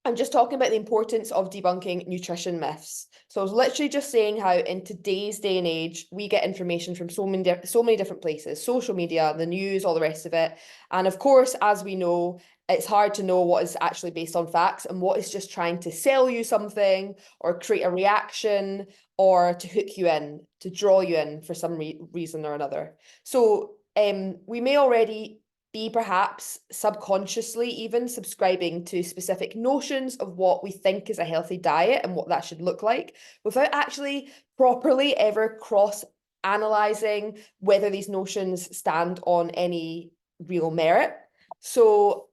I'm just talking about the importance of debunking nutrition myths. So I was literally just saying how in today's day and age, we get information from so many different places, social media, the news, all the rest of it. And of course, as we know, it's hard to know what is actually based on facts and what is just trying to sell you something or create a reaction or to hook you in, to draw you in for some reason or another. So we may already be perhaps subconsciously even subscribing to specific notions of what we think is a healthy diet and what that should look like without actually properly ever cross-analyzing whether these notions stand on any real merit. So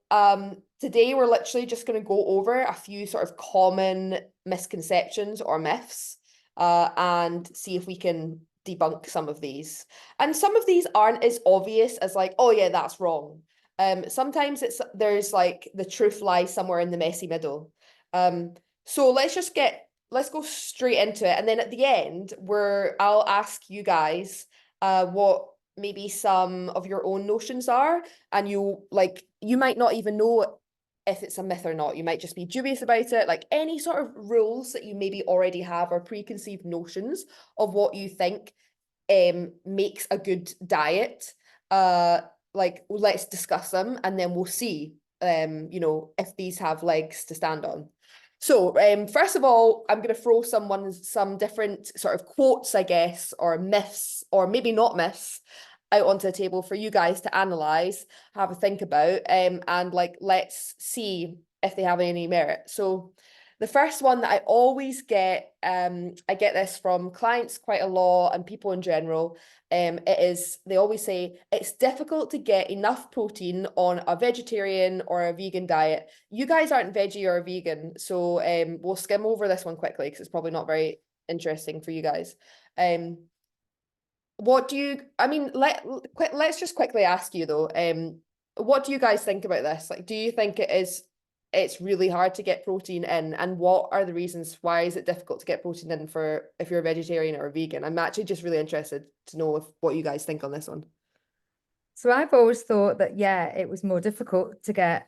today we're literally just going to go over a few sort of common misconceptions or myths and see if we can debunk some of these. And some of these aren't as obvious as like, oh yeah, that's wrong. Sometimes there's like the truth lies somewhere in the messy middle. So let's go straight into it. And then at the end, I'll ask you guys what maybe some of your own notions are. And you might not even know if it's a myth or not. You might just be dubious about it, like any sort of rules that you maybe already have or preconceived notions of what you think makes a good diet. Like let's discuss them and then we'll see if these have legs to stand on. So first of all, I'm going to throw some different sort of quotes, I guess, or myths, or maybe not myths, out onto the table for you guys to analyze, have a think about, and like let's see if they have any merit. So the first one that I always get, I get this from clients quite a lot and people in general, they always say it's difficult to get enough protein on a vegetarian or a vegan diet. You guys aren't veggie or vegan, so we'll skim over this one quickly because it's probably not very interesting for you guys. Let's just quickly ask you though, what do you guys think about this? Like, do you think it's really hard to get protein in, and what are the reasons? Why is it difficult to get protein in for if you're a vegetarian or a vegan? I'm actually just really interested to know what you guys think on this one. So I've always thought that, yeah, it was more difficult to get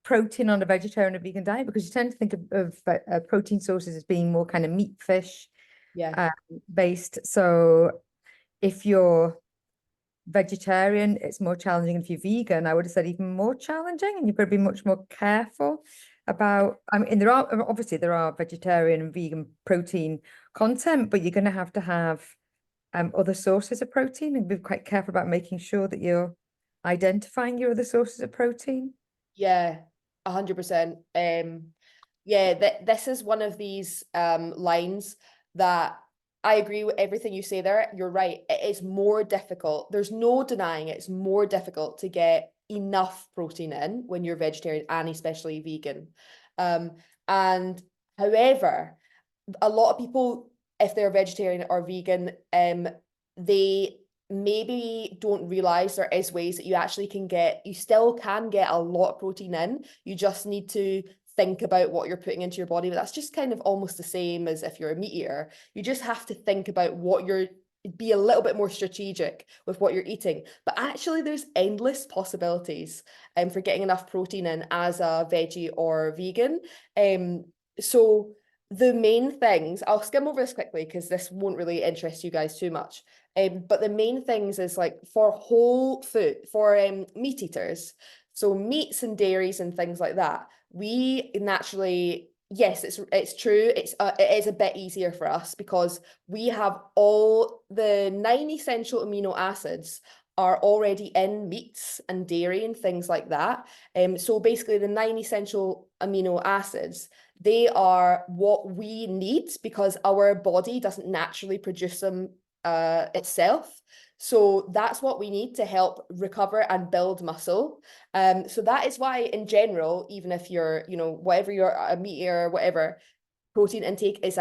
protein on a vegetarian or vegan diet because you tend to think of protein sources as being more kind of meat, fish Yeah. based. So if you're vegetarian, it's more challenging. If you're vegan, I would have said even more challenging, and you've got to be much more careful about. I mean, there are vegetarian and vegan protein content, but you're going to have other sources of protein and be quite careful about making sure that you're identifying your other sources of protein. Yeah, 100%. Yeah, this is one of these lines that I agree with everything you say there. You're right. It is more difficult. There's no denying it's more difficult to get enough protein in when you're vegetarian and especially vegan. And however, a lot of people, if they're vegetarian or vegan, they maybe don't realize there is ways that you still can get a lot of protein in. You just need to think about what you're putting into your body. But that's just kind of almost the same as if you're a meat eater. You just have to think about be a little bit more strategic with what you're eating. But actually, there's endless possibilities for getting enough protein in as a veggie or vegan. So the main things, I'll skim over this quickly because this won't really interest you guys too much. But the main things is like for whole food, for meat eaters, so meats and dairies and things like that, we naturally, yes, it's true, it is a bit easier for us because we have all the 9 essential amino acids are already in meats and dairy and things like that. So basically the 9 essential amino acids, they are what we need because our body doesn't naturally produce them itself. So that's what we need to help recover and build muscle. So that is why in general, even if you're, whatever you're a meat eater or whatever, protein intake is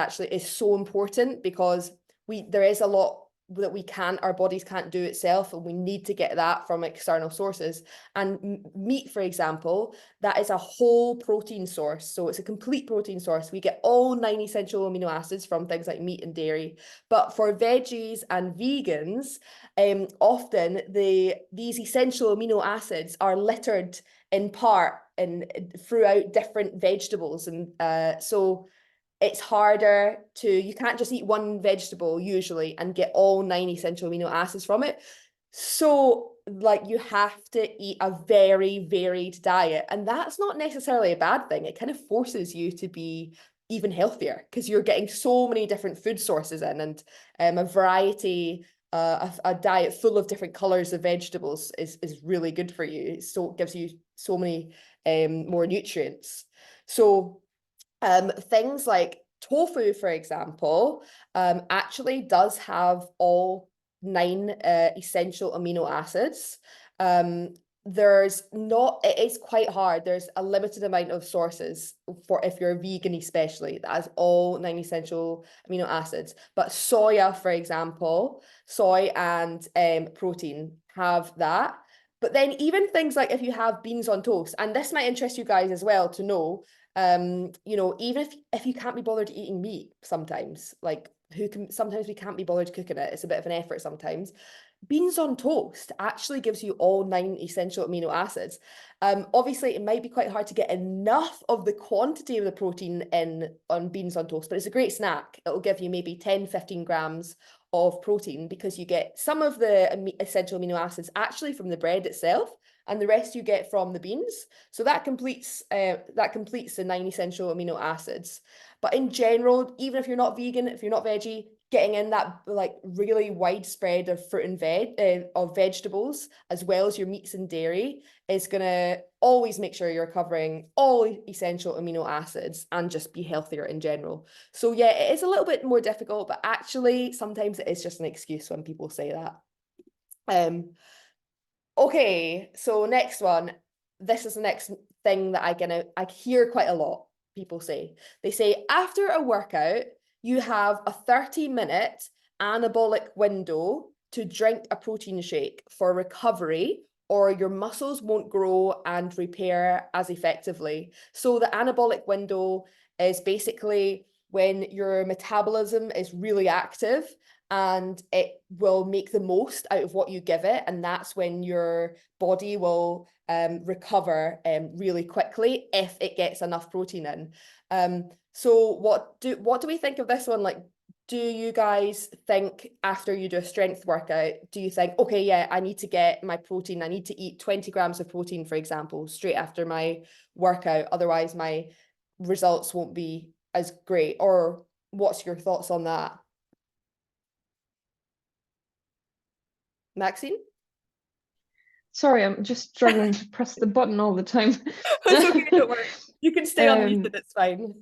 so important because there is a lot that our bodies can't do itself, and we need to get that from external sources. And meat, for example, that is a whole protein source, so it's a complete protein source. We get all 9 essential amino acids from things like meat and dairy. But for veggies and vegans, often these essential amino acids are littered in part throughout different vegetables. And so it's harder you can't just eat one vegetable usually and get all 9 essential amino acids from it. So like you have to eat a very varied diet, and that's not necessarily a bad thing. It kind of forces you to be even healthier because you're getting so many different food sources in, and a variety, a diet full of different colors of vegetables is really good for you. So it gives you so many more nutrients. So things like tofu, for example, actually does have all 9 essential amino acids. It is quite hard. There's a limited amount of sources for if you're a vegan, especially, that has all 9 essential amino acids. But soya, for example, soy and protein have that. But then even things like if you have beans on toast, and this might interest you guys as well to know, you know, even if you can't be bothered eating meat sometimes, like sometimes we can't be bothered cooking it, it's a bit of an effort sometimes. Beans on toast actually gives you all 9 essential amino acids. Obviously it might be quite hard to get enough of the quantity of the protein in on beans on toast, but it's a great snack. It'll give you maybe 10-15 grams of protein because you get some of the essential amino acids actually from the bread itself, and the rest you get from the beans. So that completes the 9 essential amino acids. But in general, even if you're not vegan, if you're not veggie, getting in that like really widespread of fruit and of vegetables, as well as your meats and dairy, is gonna always make sure you're covering all essential amino acids and just be healthier in general. So yeah, it is a little bit more difficult, but actually sometimes it is just an excuse when people say that. Okay, so next one. This is the next thing that I hear quite a lot people say. They say after a workout, you have a 30-minute anabolic window to drink a protein shake for recovery, or your muscles won't grow and repair as effectively. So the anabolic window is basically when your metabolism is really active and it will make the most out of what you give it, and that's when your body will recover really quickly if it gets enough protein in. So what do we think of this one? Like, do you guys think after you do a strength workout, do you think, okay, yeah, I need to get my protein, I need to eat 20 grams of protein, for example, straight after my workout, otherwise my results won't be as great? Or what's your thoughts on that? Maxine? Sorry, I'm just struggling to press the button all the time. It's okay, don't worry. You can stay unmuted, it's fine.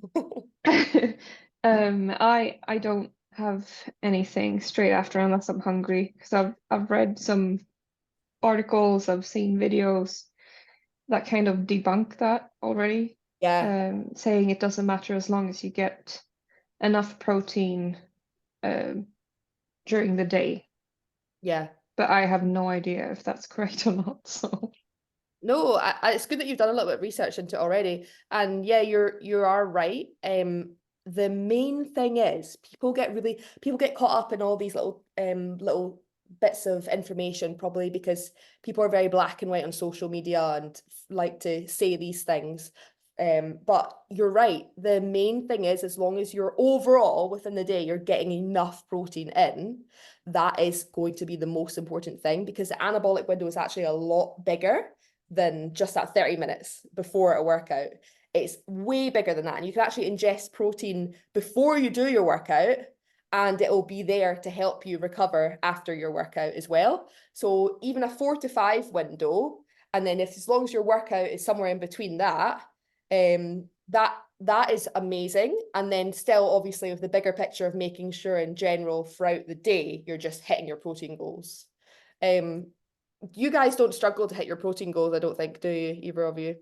I don't have anything straight after unless I'm hungry, because I've read some articles, I've seen videos that kind of debunk that already. Yeah, Saying it doesn't matter as long as you get enough protein during the day. yeah. But I have no idea if that's correct or not. So No, it's good that you've done a little bit of research into it already. And yeah, you are right. The main thing is people get caught up in all these little bits of information, probably because people are very black and white on social media and like to say these things. But you're right. The main thing is, as long as you're overall within the day, you're getting enough protein in, that is going to be the most important thing, because the anabolic window is actually a lot bigger than just that 30 minutes before a workout. It's way bigger than that. And you can actually ingest protein before you do your workout, and it'll be there to help you recover after your workout as well. So even a 4 to 5 window, and then as long as your workout is somewhere in between that, that is amazing. And then still, obviously, with the bigger picture of making sure in general throughout the day, you're just hitting your protein goals. You guys don't struggle to hit your protein goals, I don't think, do you, either of you?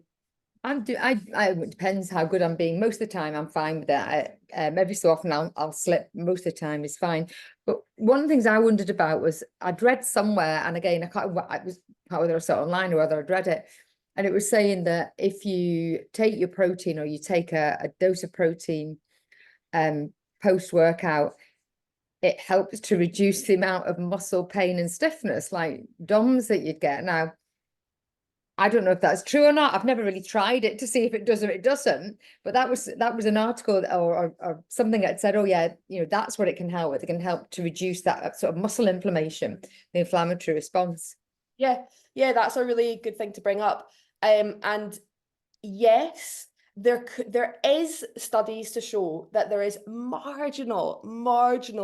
It depends how good I'm being. Most of the time I'm fine with that. Every so often I'll slip. Most of the time is fine. But one of the things I wondered about was I'd read somewhere, and again I can't whether I saw it online or whether I'd read it, and it was saying that if you take your protein, or you take a dose of protein post-workout, it helps to reduce the amount of muscle pain and stiffness, like DOMS, that you'd get. Now, I don't know if that's true or not. I've never really tried it to see if it does or it doesn't. But that was an article or something that said, oh yeah, that's what it can help with. It can help to reduce that sort of muscle inflammation, the inflammatory response. Yeah, that's a really good thing to bring up. And yes, there is studies to show that there is marginal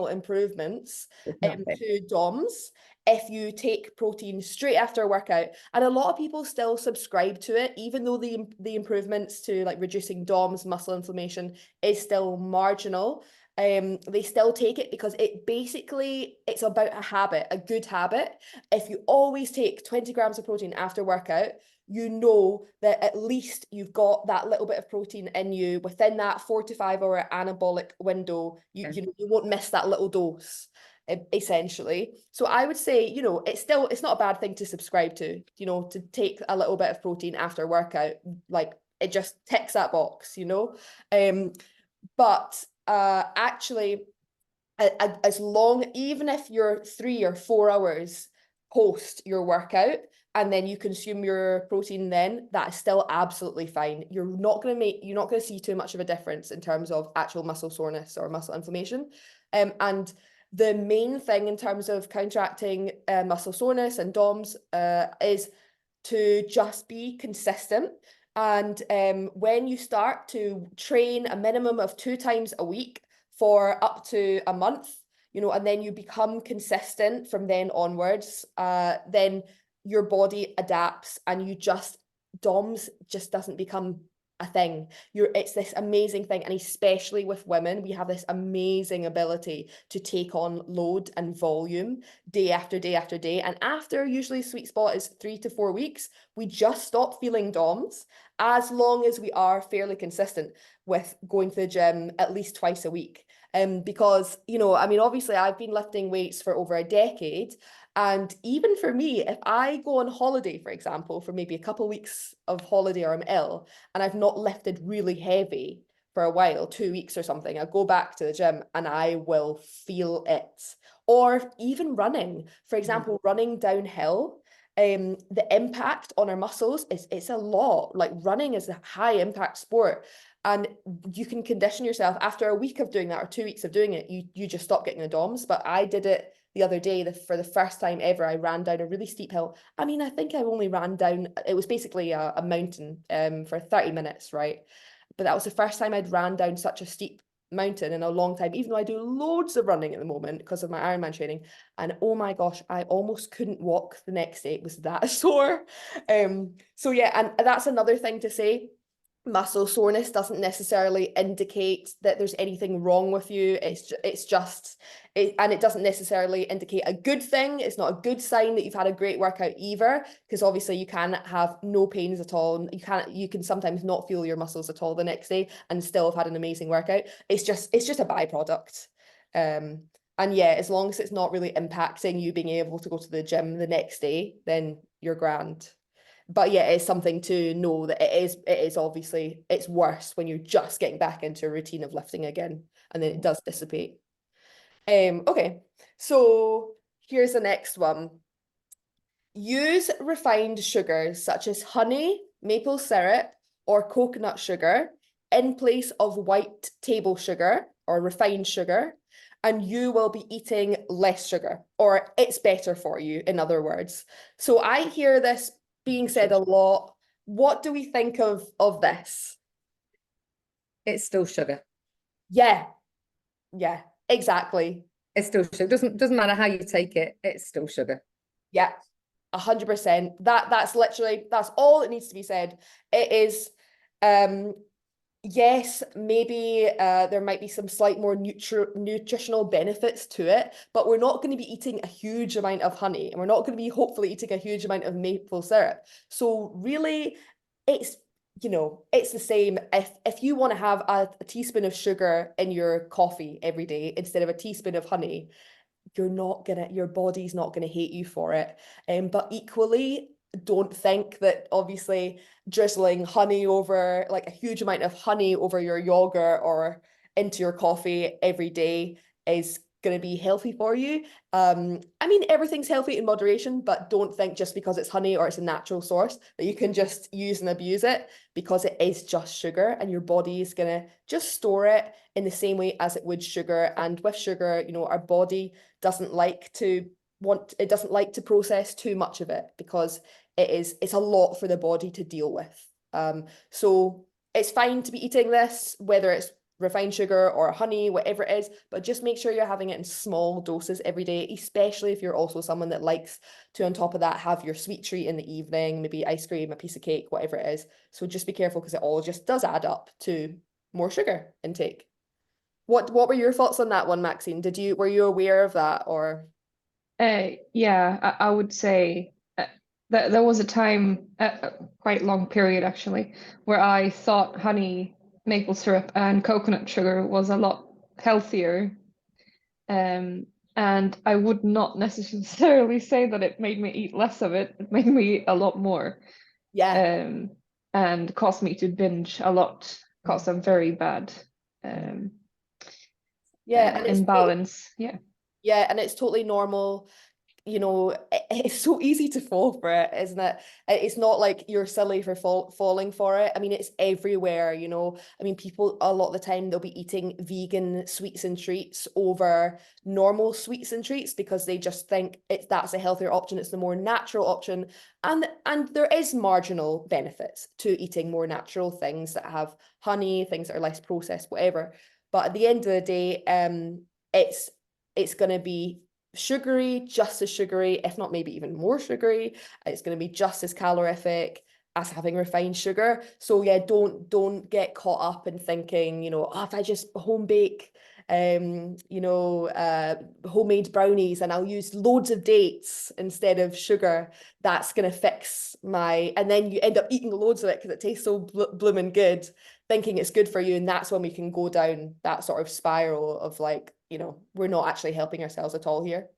improvements to DOMS if you take protein straight after a workout. And a lot of people still subscribe to it, even though the improvements to like reducing DOMS, muscle inflammation, is still marginal. They still take it because it's about a habit, a good habit. If you always take 20 grams of protein after workout, you know that at least you've got that little bit of protein in you within that 4 to 5 hour anabolic window. You won't miss that little dose, essentially. So I would say, it's not a bad thing to subscribe to, to take a little bit of protein after workout. Like, it just ticks that box, but actually, as long, even if you're 3 or 4 hours post your workout and then you consume your protein, then that is still absolutely fine. You're not going to see too much of a difference in terms of actual muscle soreness or muscle inflammation. And the main thing in terms of counteracting muscle soreness and DOMS is to just be consistent. And when you start to train a minimum of 2 times a week for up to a month, and then you become consistent from then onwards, then your body adapts and DOMS just doesn't become a thing. It's this amazing thing, and especially with women, we have this amazing ability to take on load and volume day after day after day. And after, usually sweet spot is 3 to 4 weeks, we just stop feeling DOMS, as long as we are fairly consistent with going to the gym at least twice a week. Because, obviously I've been lifting weights for over a decade. And even for me, if I go on holiday, for example, for maybe a couple of weeks of holiday, or I'm ill and I've not lifted really heavy for a while, 2 weeks or something, I go back to the gym and I will feel it. Or even running, for example, running downhill, the impact on our muscles it's a lot. Like, running is a high impact sport. And you can condition yourself after a week of doing that or 2 weeks of doing it, you just stop getting the DOMS. But I did it the other day, for the first time ever. I ran down a really steep hill. I mean, I think I only ran down, it was basically a mountain for 30 minutes, right? But that was the first time I'd ran down such a steep mountain in a long time, even though I do loads of running at the moment because of my Ironman training. And oh my gosh, I almost couldn't walk the next day. It was that sore. So yeah, and that's another thing to say. Muscle soreness doesn't necessarily indicate that there's anything wrong with you. It's just and it doesn't necessarily indicate a good thing. It's not a good sign that you've had a great workout either, because obviously you can have no pains at all. You can sometimes not feel your muscles at all the next day and still have had an amazing workout. It's just a byproduct. And yeah, as long as it's not really impacting you being able to go to the gym the next day, then you're grand. But yeah, it's something to know that it is obviously, it's worse when you're just getting back into a routine of lifting again, and then it does dissipate. Okay, so here's the next one. Use refined sugars such as honey, maple syrup, or coconut sugar in place of white table sugar or refined sugar, and you will be eating less sugar, or it's better for you, in other words. So I hear this being said a lot. What do we think of this? It's still sugar. Yeah, exactly. It's still sugar. Doesn't matter how you take it, it's still sugar. Yeah, 100%. That's literally, that's all that needs to be said. It is, yes, maybe there might be some slight more nutritional benefits to it, but we're not going to be eating a huge amount of honey, and we're not going to be hopefully eating a huge amount of maple syrup. So really, it's the same. If you want to have a teaspoon of sugar in your coffee every day instead of a teaspoon of honey, your body's not gonna hate you for it. But equally, don't think that obviously drizzling honey over, like a huge amount of honey over your yogurt or into your coffee every day is going to be healthy for you. I mean, everything's healthy in moderation, but don't think just because it's honey or it's a natural source that you can just use and abuse it, because it is just sugar, and your body is going to just store it in the same way as it would sugar. And with sugar, you know, our body doesn't like to process too much of it, because it's a lot for the body to deal with. So it's fine to be eating this, whether it's refined sugar or honey, whatever it is, but just make sure you're having it in small doses every day, especially if you're also someone that likes to, on top of that, have your sweet treat in the evening, maybe ice cream, a piece of cake, whatever it is. So just be careful, because it all just does add up to more sugar intake. What were your thoughts on that one, Maxine? Were you aware of that, or? Yeah, I would say that there was a time, a quite long period actually, where I thought honey, maple syrup, and coconut sugar was a lot healthier. And I would not necessarily say that it made me eat less of it. It made me eat a lot more. Yeah. And caused me to binge a lot, caused a very bad Yeah, and imbalance. Yeah. Yeah, and it's totally normal. You know, it's so easy to fall for it, isn't it? It's not like you're silly for falling for it. I mean, it's everywhere, you know. I mean, people a lot of the time, they'll be eating vegan sweets and treats over normal sweets and treats, because they just think that's a healthier option. It's the more natural option. And there is marginal benefits to eating more natural things that have honey, things that are less processed, whatever. But at the end of the day, it's going to be sugary, just as sugary, if not maybe even more sugary. It's going to be just as calorific as having refined sugar. So yeah, don't get caught up in thinking, you know, oh, if I just home bake homemade brownies and I'll use loads of dates instead of sugar, that's going to fix and then you end up eating loads of it because it tastes so blooming good, thinking it's good for you. And that's when we can go down that sort of spiral of like, you know, we're not actually helping ourselves at all here.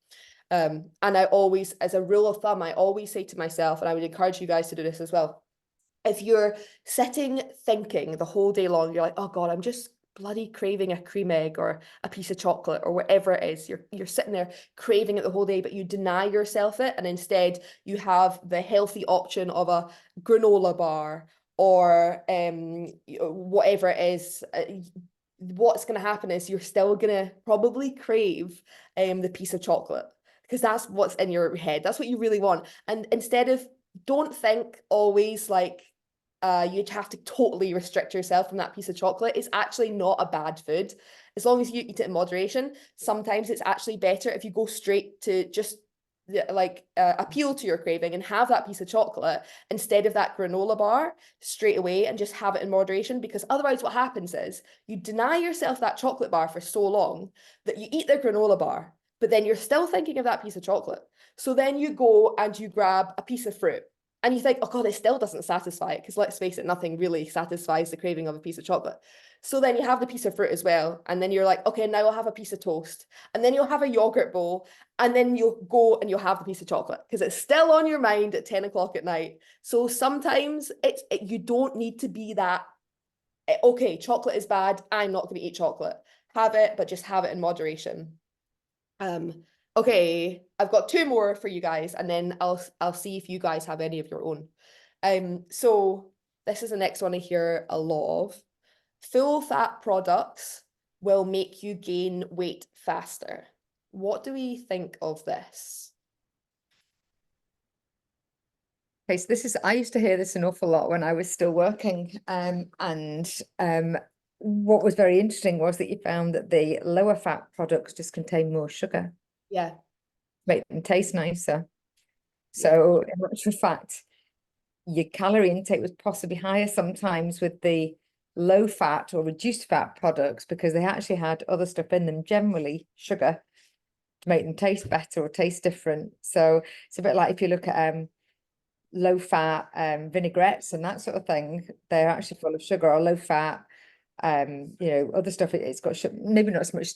And I always, as a rule of thumb, I always say to myself, and I would encourage you guys to do this as well, if you're sitting thinking the whole day long, you're like, oh God, I'm just bloody craving a cream egg or a piece of chocolate or whatever it is, you're sitting there craving it the whole day, but you deny yourself it, and instead you have the healthy option of a granola bar or whatever it is, what's going to happen is you're still going to probably crave the piece of chocolate, because that's what's in your head, that's what you really want. And instead of, don't think always like you'd have to totally restrict yourself from that piece of chocolate. It's actually not a bad food as long as you eat it in moderation. Sometimes it's actually better if you go straight to just appeal to your craving and have that piece of chocolate instead of that granola bar straight away, and just have it in moderation, because otherwise what happens is you deny yourself that chocolate bar for so long that you eat the granola bar, but then you're still thinking of that piece of chocolate. So then you go and you grab a piece of fruit and you think, oh God, it still doesn't satisfy it, because let's face it, nothing really satisfies the craving of a piece of chocolate. So then you have the piece of fruit as well. And then you're like, okay, now I'll have a piece of toast. And then you'll have a yogurt bowl. And then you'll go and you'll have the piece of chocolate, because it's still on your mind at 10 o'clock at night. So sometimes you don't need to be that, okay, chocolate is bad, I'm not going to eat chocolate. Have it, but just have it in moderation. Okay, I've got two more for you guys, and then I'll see if you guys have any of your own. So this is the next one I hear a lot of. Full fat products will make you gain weight faster. What do we think of this? Okay, so I used to hear this an awful lot when I was still working. What was very interesting was that you found that the lower fat products just contain more sugar. Yeah. Make them taste nicer. So in actual fact, your calorie intake was possibly higher sometimes with the low fat or reduced fat products, because they actually had other stuff in them, generally sugar, to make them taste better or taste different. So it's a bit like if you look at low fat vinaigrettes and that sort of thing, they're actually full of sugar. Or low fat other stuff, it's got maybe not so much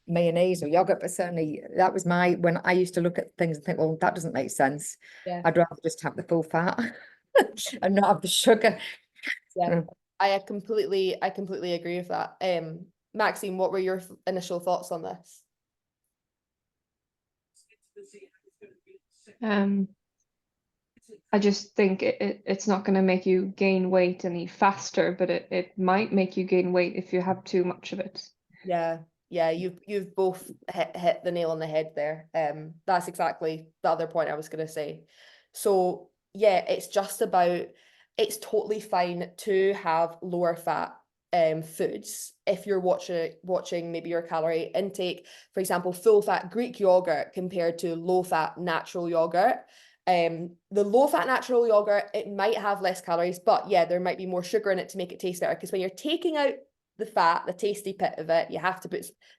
mayonnaise or yogurt, but certainly that was when I used to look at things and think, well, that doesn't make sense. Yeah. I'd rather just have the full fat and not have the sugar. Yeah. I completely agree with that. Maxine, what were your initial thoughts on this? I just think it's not going to make you gain weight any faster, but it might make you gain weight if you have too much of it. Yeah, yeah, you've both hit the nail on the head there. That's exactly the other point I was going to say. So yeah, it's totally fine to have lower fat foods if you're watching maybe your calorie intake. For example, full fat Greek yogurt compared to low fat natural yogurt. The low fat natural yogurt, it might have less calories, but yeah, there might be more sugar in it to make it taste better. Because when you're taking out the fat, the tasty bit of it,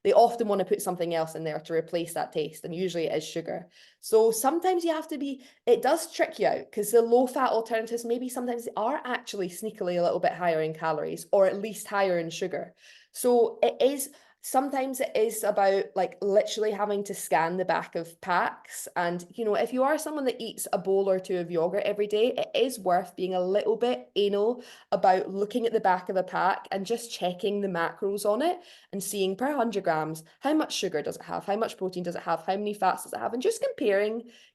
they often want to put something else in there to replace that taste, and usually it is sugar. So sometimes it does trick you out, because the low fat alternatives, maybe sometimes they are actually sneakily a little bit higher in calories, or at least higher in sugar. So sometimes it is about like literally having to scan the back of packs. And if you are someone that eats a bowl or two of yogurt every day, it is worth being a little bit anal about looking at the back of a pack and just checking the macros on it and seeing per 100 grams how much sugar does it have, how much protein does it have, how many fats does it have, and just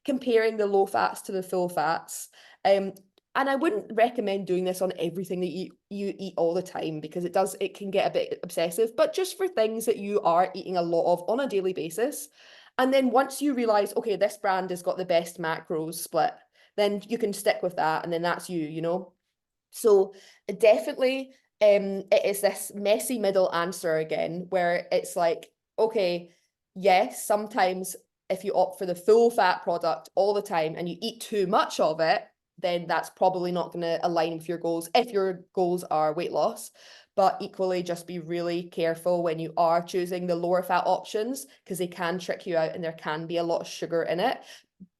comparing the low fats to the full fats. And I wouldn't recommend doing this on everything that you eat all the time, because it can get a bit obsessive, but just for things that you are eating a lot of on a daily basis. And then once you realize, okay, this brand has got the best macros split, then you can stick with that, and then that's you. So definitely, it is this messy middle answer again, where it's like, okay, yes, sometimes if you opt for the full fat product all the time and you eat too much of it, then that's probably not going to align with your goals if your goals are weight loss. But equally, just be really careful when you are choosing the lower fat options, because they can trick you out and there can be a lot of sugar in it.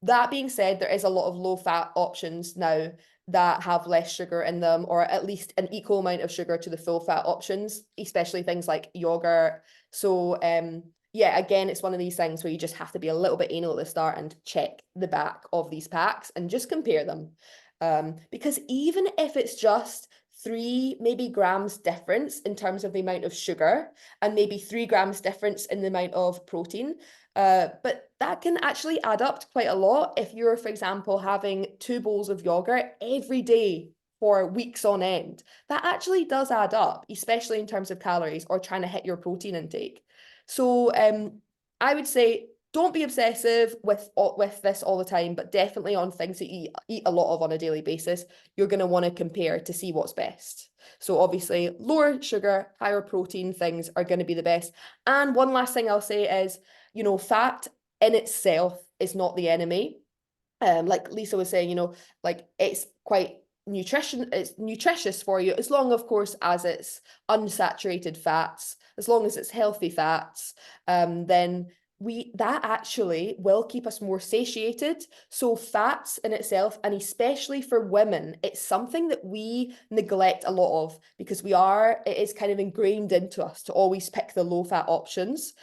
That being said, there is a lot of low fat options now that have less sugar in them, or at least an equal amount of sugar to the full fat options, especially things like yogurt. So yeah, again, it's one of these things where you just have to be a little bit anal at the start and check the back of these packs and just compare them. Because even if it's just 3 maybe grams difference in terms of the amount of sugar, and maybe 3 grams difference in the amount of protein, but that can actually add up to quite a lot if you're, for example, having 2 bowls of yogurt every day for weeks on end. That actually does add up, especially in terms of calories or trying to hit your protein intake. So I would say don't be obsessive with this all the time, but definitely on things that you eat a lot of on a daily basis, you're going to want to compare to see what's best. So obviously lower sugar, higher protein things are going to be the best. And one last thing I'll say is, fat in itself is not the enemy. Like Lisa was saying, like it's nutritious for you, as long, of course, as it's unsaturated fats, as long as it's healthy fats, then that actually will keep us more satiated. So fats in itself, and especially for women, it's something that we neglect a lot of, because it is kind of ingrained into us to always pick the low fat options.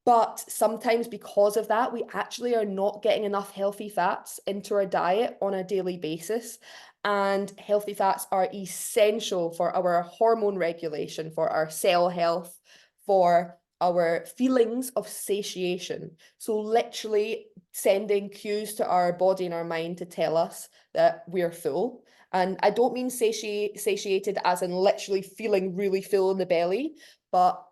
But sometimes because of that, we actually are not getting enough healthy fats into our diet on a daily basis. And healthy fats are essential for our hormone regulation, for our cell health, for our feelings of satiation. So literally sending cues to our body and our mind to tell us that we're full. And I don't mean satiated as in literally feeling really full in the belly, but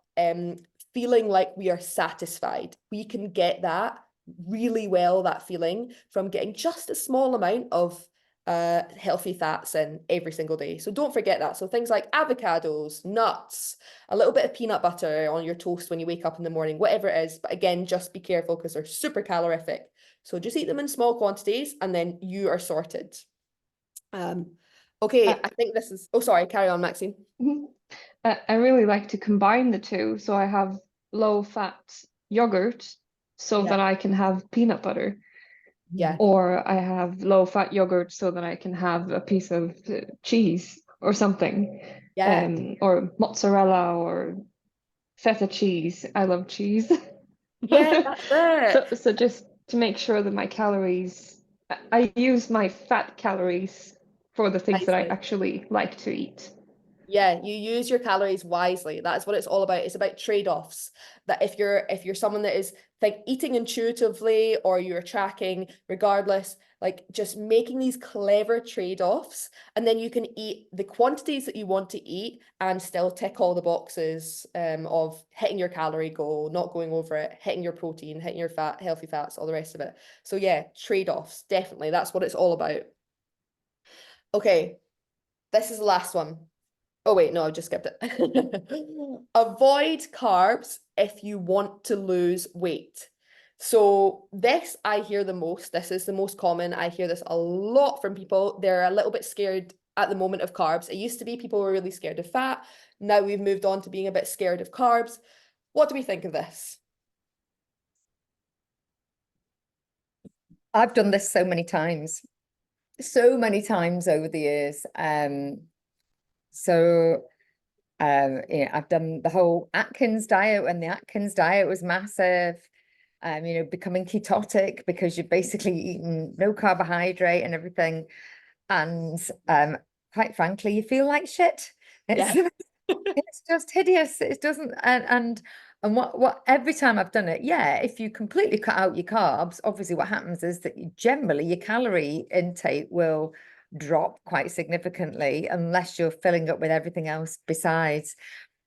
feeling like we are satisfied. We can get that really well, that feeling, from getting just a small amount of healthy fats in every single day. So don't forget that. So things like avocados, nuts, a little bit of peanut butter on your toast when you wake up in the morning, whatever it is. But again, just be careful, because they're super calorific. So just eat them in small quantities and then you are sorted. Okay, I think this is... Oh, sorry, carry on, Maxine. I really like to combine the two. So I have low fat yogurt so that I can have peanut butter. Yeah. Or I have low fat yogurt so that I can have a piece of cheese or something. Yeah. Or mozzarella or feta cheese. I love cheese. Yeah, that's it. So just to make sure that my calories, I use my fat calories for the things that I Nicely. actually like to eat. Yeah, you use your calories wisely. That's what it's all about. It's about trade-offs. That if you're someone that is like eating intuitively or you're tracking, regardless, like just making these clever trade-offs, and then you can eat the quantities that you want to eat and still tick all the boxes of hitting your calorie goal, not going over it, hitting your protein, hitting your fat, healthy fats, all the rest of it. So yeah, trade-offs, definitely. That's what it's all about. Okay, this is the last one. Oh wait, no, I just skipped it. Avoid carbs if you want to lose weight. So this I hear the most. This is the most common. I hear this a lot from people. They're a little bit scared at the moment of carbs. It used to be people were really scared of fat. Now we've moved on to being a bit scared of carbs. What do we think of this? I've done this so many times over the years. I've done the whole Atkins diet when the Atkins diet was massive. Becoming ketotic because you're basically eating no carbohydrate and everything. And quite frankly, you feel like shit. It's Yeah. it's just hideous. It doesn't and what every time I've done it, yeah, if you completely cut out your carbs, obviously what happens is that generally your calorie intake will drop quite significantly unless you're filling up with everything else besides.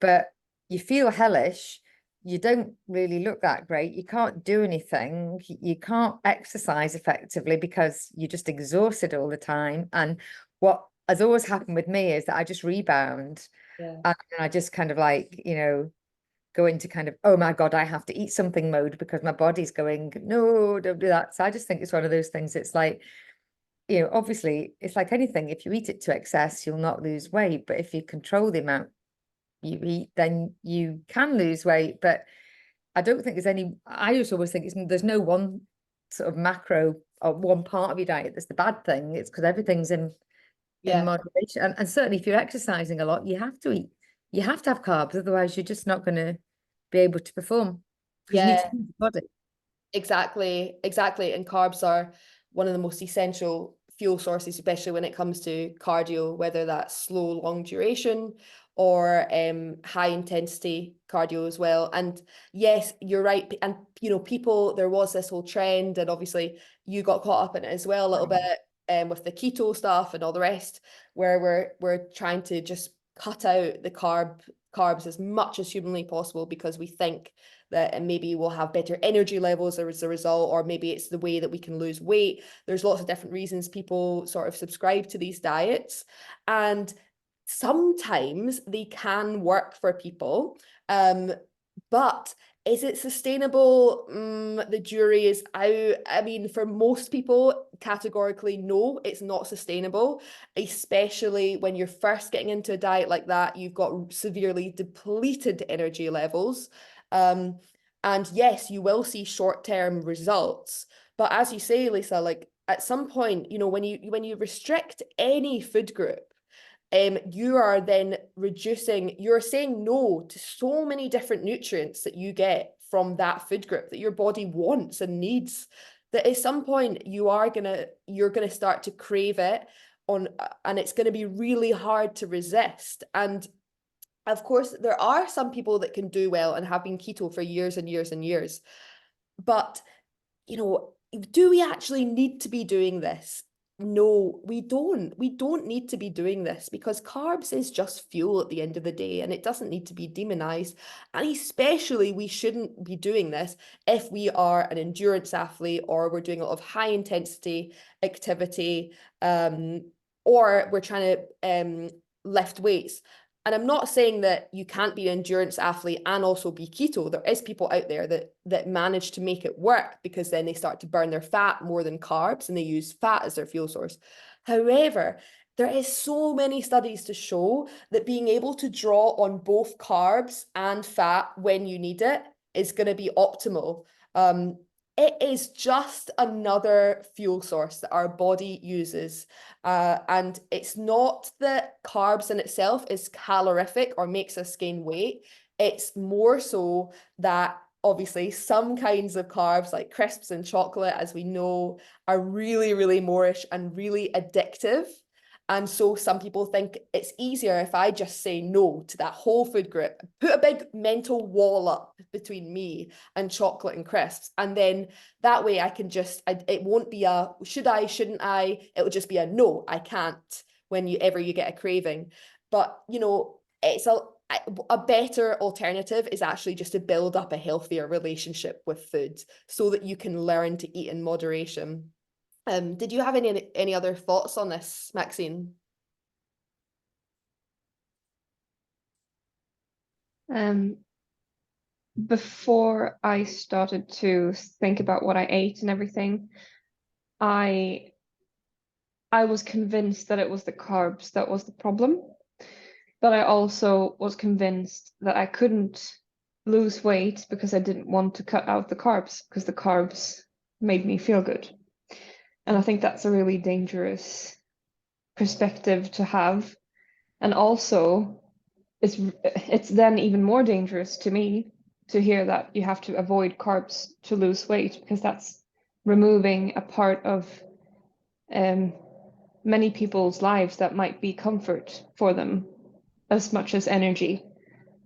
But you feel hellish, you don't really look that great, you can't do anything, you can't exercise effectively because you're just exhausted all the time. And what has always happened with me is that I just rebound. Yeah. And I just kind of like, go into kind of, oh my God, I have to eat something mode because my body's going, no, don't do that. So I just think it's one of those things. It's like, obviously it's like anything. If you eat it to excess, you'll not lose weight. But if you control the amount you eat, then you can lose weight. But I don't think I just always think there's no one sort of macro or one part of your diet that's the bad thing. It's because everything's in moderation. And certainly if you're exercising a lot, you have to have carbs, otherwise you're just not going to be able to perform because you need Yeah. to feed the body. Exactly. And carbs are one of the most essential fuel sources, especially when it comes to cardio, whether that's slow, long duration or high intensity cardio as well. And yes, you're right. And people, there was this whole trend, and obviously you got caught up in it as well a little bit, with the keto stuff and all the rest, where we're trying to just cut out the carbs as much as humanly possible because we think that maybe we'll have better energy levels as a result, or maybe it's the way that we can lose weight. There's lots of different reasons people sort of subscribe to these diets, and sometimes they can work for people, but is it sustainable? The jury is out. I mean, for most people, categorically, no, it's not sustainable, especially when you're first getting into a diet like that. You've got severely depleted energy levels. And yes, you will see short-term results. But as you say, Lisa, like at some point, when you restrict any food group, you are then you're saying no to so many different nutrients that you get from that food group that your body wants and needs, that at some point you're gonna start to crave it and it's gonna be really hard to resist. And of course, there are some people that can do well and have been keto for years and years and years, but do we actually need to be doing this? No, we don't. We don't need to be doing this because carbs is just fuel at the end of the day and it doesn't need to be demonized. And especially, we shouldn't be doing this if we are an endurance athlete or we're doing a lot of high intensity activity, or we're trying to lift weights. And I'm not saying that you can't be an endurance athlete and also be keto. There is people out there that manage to make it work because then they start to burn their fat more than carbs and they use fat as their fuel source. However, there is so many studies to show that being able to draw on both carbs and fat when you need it is going to be optimal. It is just another fuel source that our body uses. And it's not that carbs in itself is calorific or makes us gain weight. It's more so that obviously some kinds of carbs like crisps and chocolate, as we know, are really, really moreish and really addictive. And so some people think it's easier if I just say no to that whole food group, put a big mental wall up between me and chocolate and crisps. And then that way I can just, it won't be a, should I, shouldn't I? It will just be a no, I can't whenever you get a craving. But, you know, it's a better alternative is actually just to build up a healthier relationship with food so that you can learn to eat in moderation. Did you have any other thoughts on this, Maxine? Before I started to think about what I ate and everything, I was convinced that it was the carbs that was the problem. But I also was convinced that I couldn't lose weight because I didn't want to cut out the carbs because the carbs made me feel good. And I think that's a really dangerous perspective to have. And also, it's then even more dangerous to me to hear that you have to avoid carbs to lose weight, because that's removing a part of many people's lives that might be comfort for them as much as energy.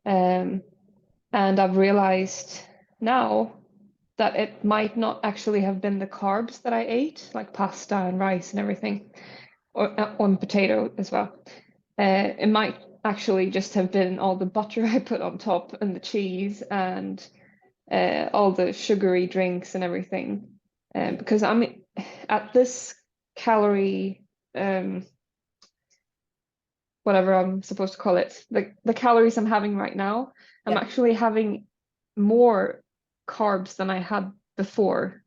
And I've realized now that it might not actually have been the carbs that I ate, like pasta and rice and everything, or on potato as well. It might actually just have been all the butter I put on top and the cheese and all the sugary drinks and everything. Because I'm at this calorie, whatever I'm supposed to call it, the calories I'm having right now, I'm actually having more carbs than I had before.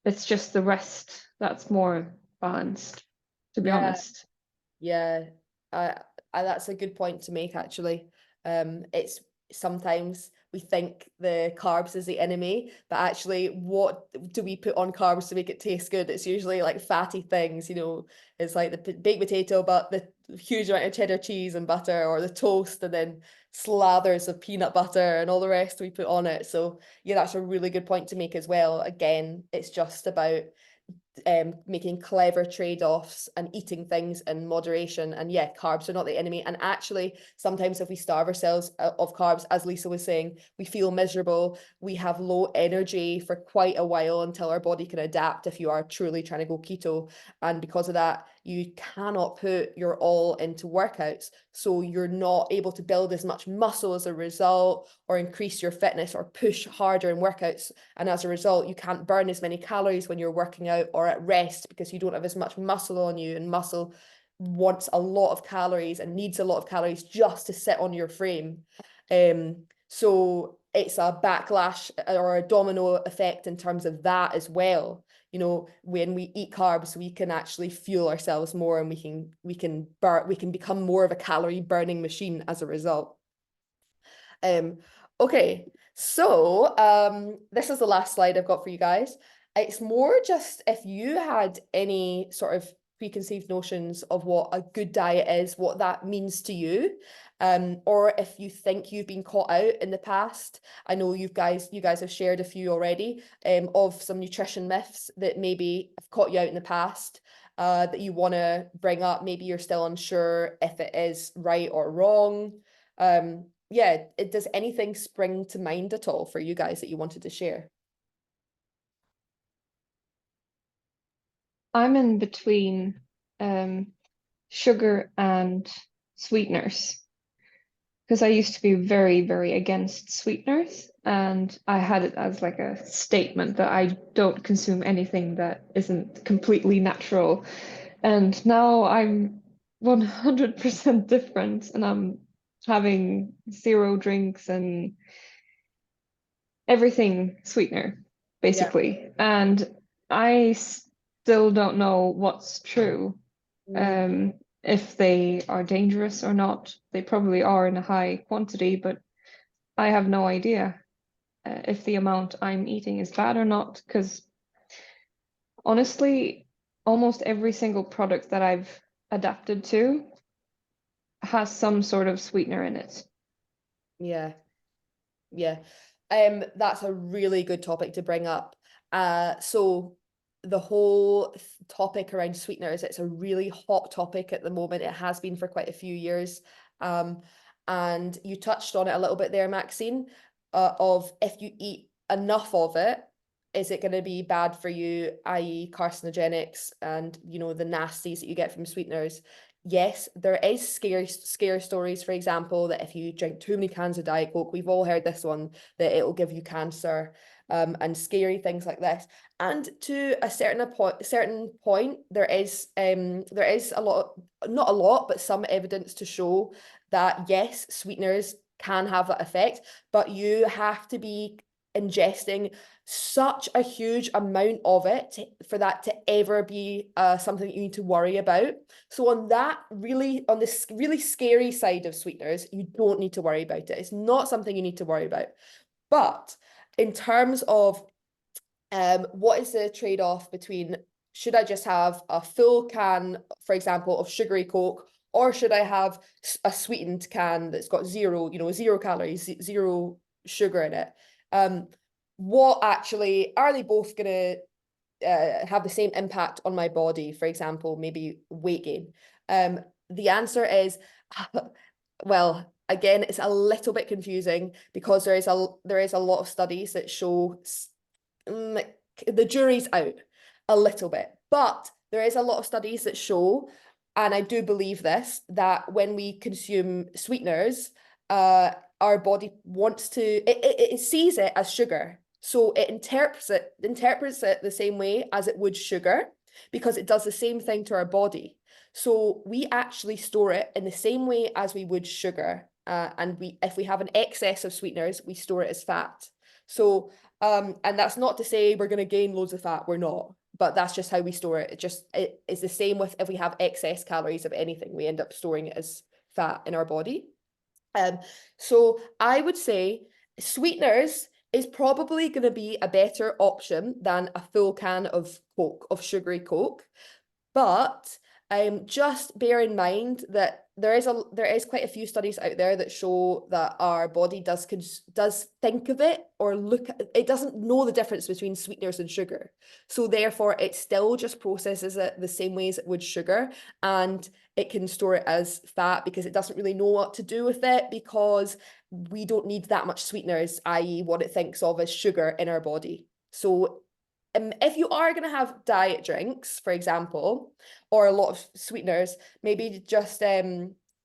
It's just the rest that's more balanced, to be honest. Yeah, that's a good point to make, actually. It's sometimes we think the carbs is the enemy, but actually, what do we put on carbs to make it taste good? It's usually like fatty things, you know, it's like the baked potato, but the huge amount of cheddar cheese and butter, or the toast, and then slathers of peanut butter and all the rest we put on it. So yeah, that's a really good point to make as well. Again, it's just about making clever trade-offs and eating things in moderation. And yeah, carbs are not the enemy. And actually, sometimes if we starve ourselves of carbs, as Lisa was saying, we feel miserable. We have low energy for quite a while until our body can adapt if you are truly trying to go keto. And because of that, you cannot put your all into workouts. So you're not able to build as much muscle as a result, or increase your fitness, or push harder in workouts. And as a result, you can't burn as many calories when you're working out or at rest, because you don't have as much muscle on you, and muscle wants a lot of calories and needs a lot of calories just to sit on your frame. So it's a backlash or a domino effect in terms of that as well. You know, when we eat carbs, we can actually fuel ourselves more, and we can become more of a calorie burning machine as a result. Okay, so this is the last slide I've got for you guys. It's more just if you had any sort of preconceived notions of what a good diet is, what that means to you, or if you think you've been caught out in the past. I know you guys have shared a few already, of some nutrition myths that maybe have caught you out in the past, that you want to bring up. Maybe you're still unsure if it is right or wrong. Yeah, does anything spring to mind at all for you guys that you wanted to share? I'm in between sugar and sweeteners, because I used to be very, very against sweeteners, and I had it as like a statement that I don't consume anything that isn't completely natural. And now I'm 100% different, and I'm having zero drinks and everything sweetener, basically. And I still don't know what's true. If they are dangerous or not. They probably are in a high quantity, but I have no idea if the amount I'm eating is bad or not, because honestly, almost every single product that I've adapted to has some sort of sweetener in it. Yeah. That's a really good topic to bring up. So the whole topic around sweeteners, it's a really hot topic at the moment. It has been for quite a few years. And you touched on it a little bit there, Maxine, of if you eat enough of it, is it going to be bad for you, i.e. carcinogenics and, you know, the nasties that you get from sweeteners? Yes, there is scare stories, for example, that if you drink too many cans of Diet Coke, we've all heard this one, that it'll give you cancer, and scary things like this. And to a certain point, there is a lot, not a lot, but some evidence to show that yes, sweeteners can have that effect, but you have to be ingesting such a huge amount of it for that to ever be something that you need to worry about. So on this really scary side of sweeteners, you don't need to worry about it. It's not something you need to worry about. But in terms of what is the trade-off between, should I just have a full can, for example, of sugary Coke, or should I have a sweetened can that's got zero calories, zero sugar in it? What actually, are they both going to have the same impact on my body? For example, maybe weight gain. The answer is, well, again, it's a little bit confusing because there is a lot of studies that show the jury's out a little bit, but there is a lot of studies that show, and I do believe this, that when we consume sweeteners, our body wants to, it sees it as sugar. So it interprets it the same way as it would sugar, because it does the same thing to our body. So we actually store it in the same way as we would sugar. And if we have an excess of sweeteners, we store it as fat. So, and that's not to say we're going to gain loads of fat. We're not. But that's just how we store it. It is the same with if we have excess calories of anything, we end up storing it as fat in our body. So I would say sweeteners is probably going to be a better option than a full can of Coke, of sugary Coke. But just bear in mind that there is quite a few studies out there that show that our body does think of it, or it doesn't know the difference between sweeteners and sugar. So therefore it still just processes it the same way as it would sugar, and it can store it as fat because it doesn't really know what to do with it, because we don't need that much sweeteners, i.e. what it thinks of as sugar, in our body. So if you are going to have diet drinks, for example, or a lot of sweeteners, maybe just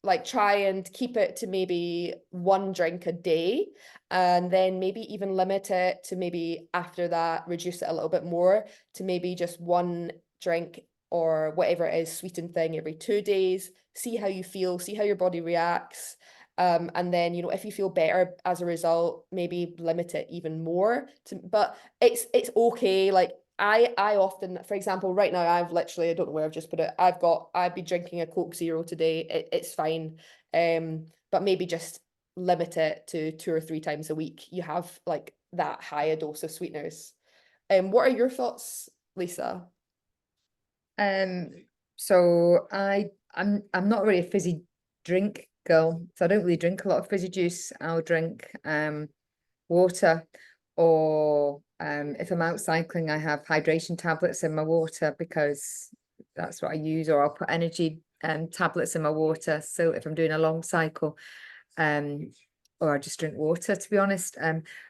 like try and keep it to maybe one drink a day, and then maybe even limit it to, maybe after that reduce it a little bit more to maybe just one drink or whatever it is, sweetened thing, every 2 days. See how you feel, see how your body reacts. And then, you know, if you feel better as a result, maybe limit it even more. But it's okay. Like I often, for example, right now I've literally, I don't know where I've just put it, I've been drinking a Coke Zero today. It's fine. But maybe just limit it to 2 or 3 times a week. You have like that high a dose of sweeteners. What are your thoughts, Lisa? So I'm not really a fizzy drink girl, so I don't really drink a lot of fizzy juice. I'll drink water, or if I'm out cycling, I have hydration tablets in my water because that's what I use, or I'll put energy tablets in my water. So if I'm doing a long cycle, or I just drink water, to be honest.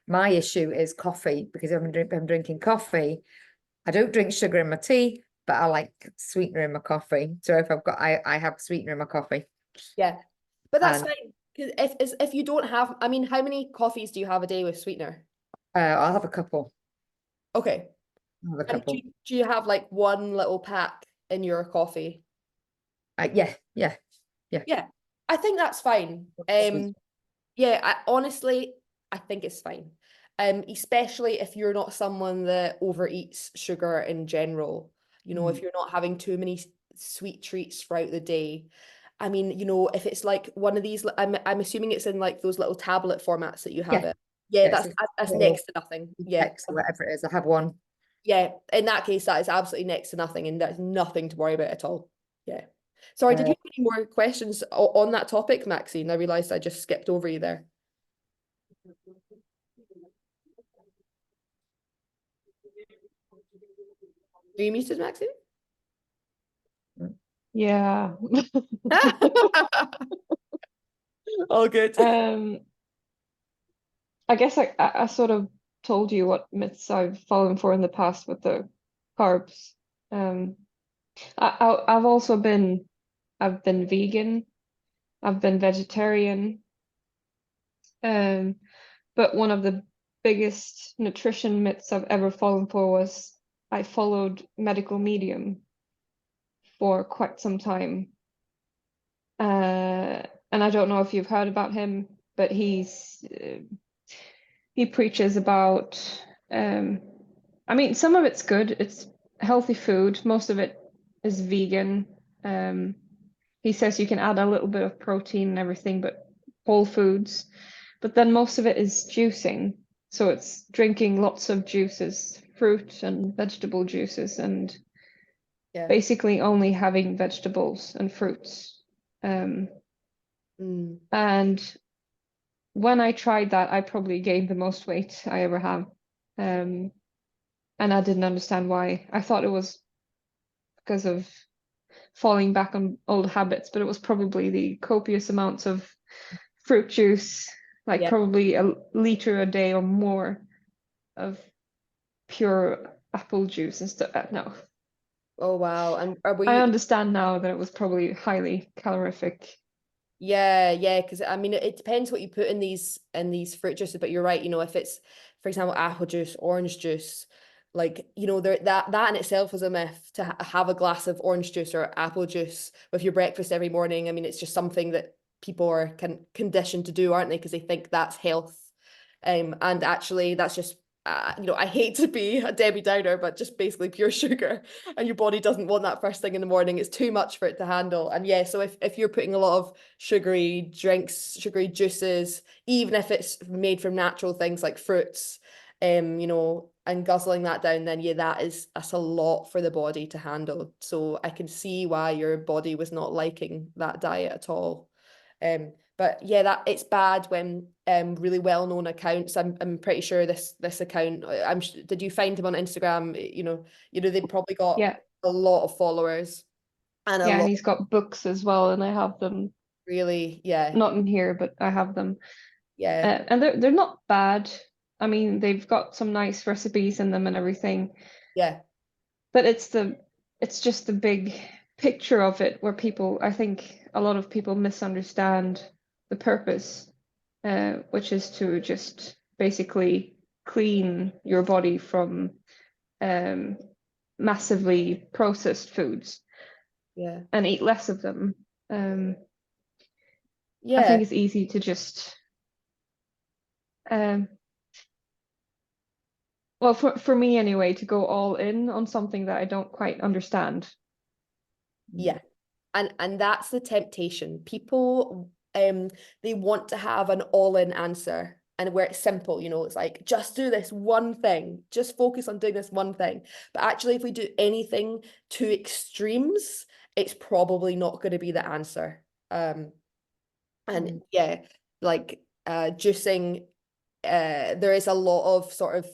My issue is coffee, because if I'm drinking coffee, I don't drink sugar in my tea, but I like sweetener in my coffee. So if I have sweetener in my coffee. Yeah, but that's And fine. Because if you don't have, I mean, how many coffees do you have a day with sweetener? I'll have a couple. Okay. I'll have a And couple. do you have like one little pack in your coffee? Yeah. Yeah, I think that's fine. Yeah, honestly, I think it's fine. Especially if you're not someone that overeats sugar in general. You know, if you're not having too many sweet treats throughout the day. I mean, you know, if it's like one of these, I'm assuming it's in like those little tablet formats that you have Yeah. it. Yeah, Yeah, that's next to nothing. Yeah. X or whatever it is. I have one. Yeah, in that case, that is absolutely next to nothing, and that's nothing to worry about at all. Yeah. Sorry, did you have any more questions on that topic, Maxine? I realised I just skipped over you there. Are you muted, Maxine? Yeah. All good. I guess I sort of told you what myths I've fallen for in the past with the carbs. I've also been vegan, I've been vegetarian, but one of the biggest nutrition myths I've ever fallen for was I followed medical medium for quite some time. And I don't know if you've heard about him, but he preaches about I mean, some of it's good. It's healthy food. Most of it is vegan. He says you can add a little bit of protein and everything, but whole foods. But then most of it is juicing. So it's drinking lots of juices, fruit and vegetable juices, and Yeah. basically only having vegetables and fruits. And when I tried that, I probably gained the most weight I ever have. And I didn't understand why. I thought it was because of falling back on old habits, but it was probably the copious amounts of fruit juice, like Yeah. probably a liter a day or more of pure apple juice and stuff. No, Oh wow. And were I you? understand now that it was probably highly calorific. Yeah, because I mean it depends what you put in these fruit juices, but you're right, you know, if it's, for example, apple juice, orange juice, like, you know, there that in itself is a myth to have a glass of orange juice or apple juice with your breakfast every morning. I mean, it's just something that people are conditioned to do, aren't they? Because they think that's health. And actually that's just you know, I hate to be a Debbie Downer, but just basically pure sugar, and your body doesn't want that first thing in the morning. It's too much for it to handle. And yeah, so if you're putting a lot of sugary drinks, sugary juices, even if it's made from natural things like fruits, you know, and guzzling that down, then yeah, that's a lot for the body to handle. So I can see why your body was not liking that diet at all. But yeah, that it's bad when really well-known accounts. I'm pretty sure this account. Did you find him on Instagram? They've probably got Yeah, a lot of followers and a yeah, and lot he's got books as well, and I have them really. Yeah, not in here, but I have them. yeah, And they're not bad. I mean, they've got some nice recipes in them and everything, yeah, but it's just the big picture of it where I think a lot of people misunderstand the purpose, which is to just basically clean your body from massively processed foods yeah, and eat less of them. I yeah, think it's easy to just um, well, for me anyway, to go all in on something that I don't quite understand. yeah. And that's the temptation. People they want to have an all-in answer, and where it's simple, you know, it's like just do this one thing, just focus on doing this one thing. But actually, if we do anything to extremes, it's probably not going to be the answer. And yeah, like juicing, there is a lot of sort of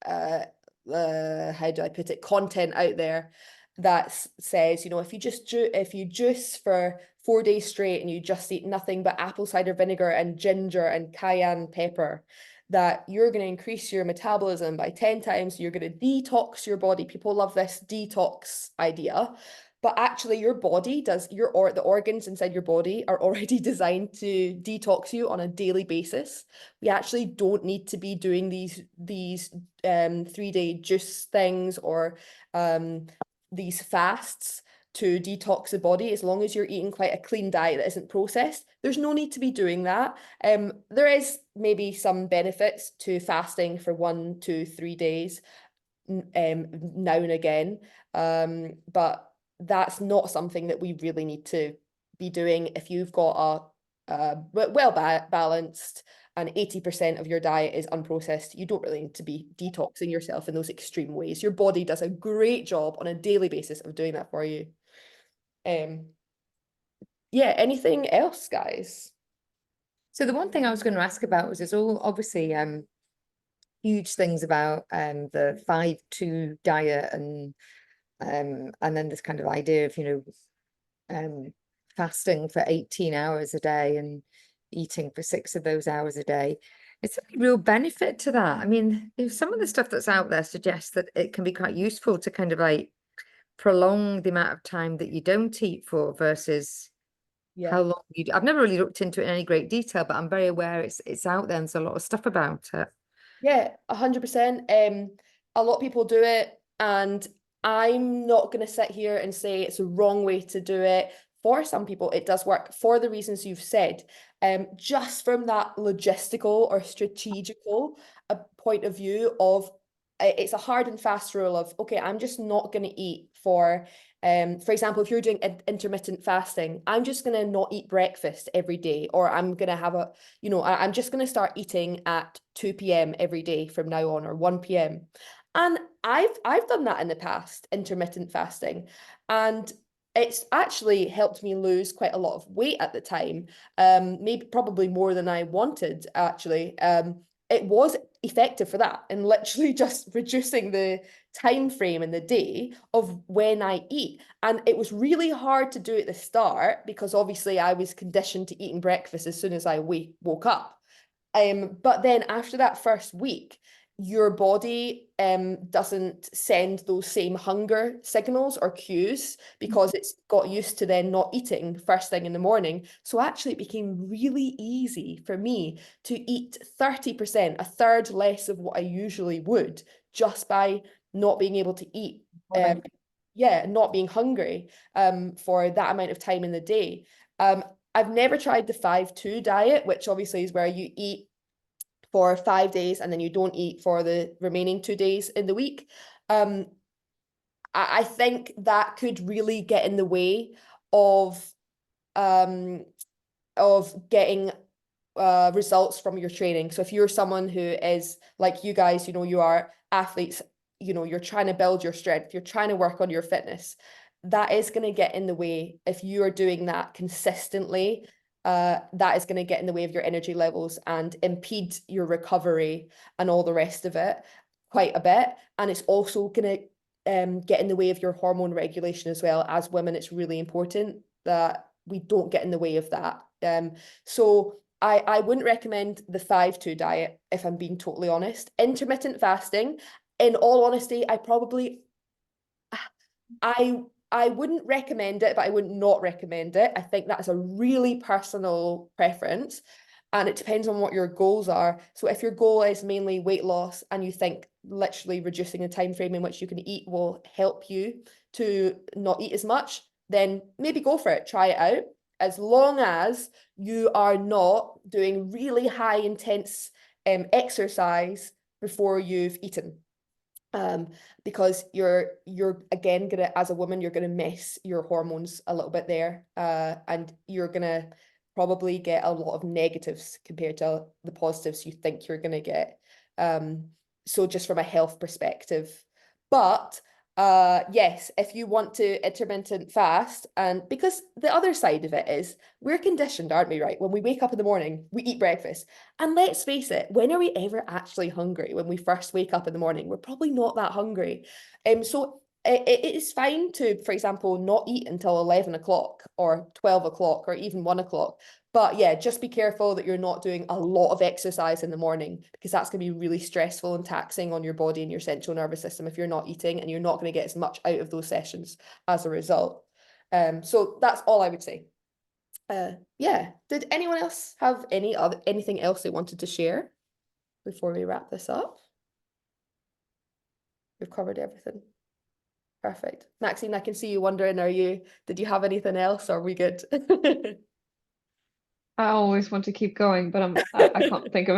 how do I put it, content out there that says, you know, if you juice for 4 days straight and you just eat nothing but apple cider vinegar and ginger and cayenne pepper, that you're going to increase your metabolism by 10 times. You're going to detox your body. People love this detox idea. But actually, your body the organs inside your body are already designed to detox you on a daily basis. We actually don't need to be doing these 3-day juice things or these fasts to detox the body. As long as you're eating quite a clean diet that isn't processed, there's no need to be doing that. There is maybe some benefits to fasting for 1 to 3 days now and again, but that's not something that we really need to be doing. If you've got a balanced and 80% of your diet is unprocessed, you don't really need to be detoxing yourself in those extreme ways. Your body does a great job on a daily basis of doing that for you. Yeah, anything else, guys? So the one thing I was going to ask about was, it's all obviously huge things about the 5-2 diet, and then this kind of idea of, fasting for 18 hours a day and eating for 6 of those hours a day. It's a real benefit to that. I mean, if some of the stuff that's out there suggests that it can be quite useful to kind of like prolong the amount of time that you don't eat for versus how long you do. I've never really looked into it in any great detail, but I'm very aware it's out there, and there's a lot of stuff about it. Yeah, 100%. A lot of people do it, and I'm not going to sit here and say it's a wrong way to do it. For some people, it does work for the reasons you've said. Just from that logistical or strategical point of view of it's a hard and fast rule of, okay, I'm just not going to eat for example, if you're doing intermittent fasting, I'm just going to not eat breakfast every day, or I'm going to have I'm just going to start eating at 2 p.m. every day from now on, or 1 p.m. And I've done that in the past, intermittent fasting, and it's actually helped me lose quite a lot of weight at the time, maybe probably more than I wanted, actually. It was effective for that, and literally just reducing the time frame in the day of when I eat. And it was really hard to do at the start because obviously I was conditioned to eating breakfast as soon as I woke up. But then after that first week, your body doesn't send those same hunger signals or cues because it's got used to then not eating first thing in the morning. So actually it became really easy for me to eat 30%, a third less of what I usually would, just by not being able to eat. Not being hungry for that amount of time in the day. I've never tried the 5-2 diet, which obviously is where you eat for 5 days and then you don't eat for the remaining 2 days in the week. I think that could really get in the way of getting results from your training. So if you're someone who is like you guys, you are athletes, you're trying to build your strength, you're trying to work on your fitness, that is going to get in the way. If you are doing that consistently, that is going to get in the way of your energy levels and impede your recovery and all the rest of it quite a bit. And it's also going to get in the way of your hormone regulation as well. As women, it's really important that we don't get in the way of that. So I wouldn't recommend the 5-2 diet, if I'm being totally honest. Intermittent fasting, in all honesty, I wouldn't recommend it, but I would not recommend it. I think that's a really personal preference, and it depends on what your goals are. So if your goal is mainly weight loss and you think literally reducing the time frame in which you can eat will help you to not eat as much, then maybe go for it, try it out, as long as you are not doing really high intense exercise before you've eaten. Because you're again gonna, as a woman, you're gonna miss your hormones a little bit there, and you're gonna probably get a lot of negatives compared to the positives you think you're gonna get. So just from a health perspective, but yes, if you want to intermittent fast, and because the other side of it is we're conditioned, aren't we, right? When we wake up in the morning, we eat breakfast. And let's face it, when are we ever actually hungry? When we first wake up in the morning, we're probably not that hungry. So it is fine to, for example, not eat until 11 o'clock or 12 o'clock or even 1 o'clock. But yeah, just be careful that you're not doing a lot of exercise in the morning, because that's going to be really stressful and taxing on your body and your central nervous system if you're not eating, and you're not going to get as much out of those sessions as a result. So that's all I would say. Yeah. Did anyone else have anything else they wanted to share before we wrap this up? We've covered everything. Perfect. Maxine, I can see you wondering, did you have anything else, or are we good? I always want to keep going, but I can't think of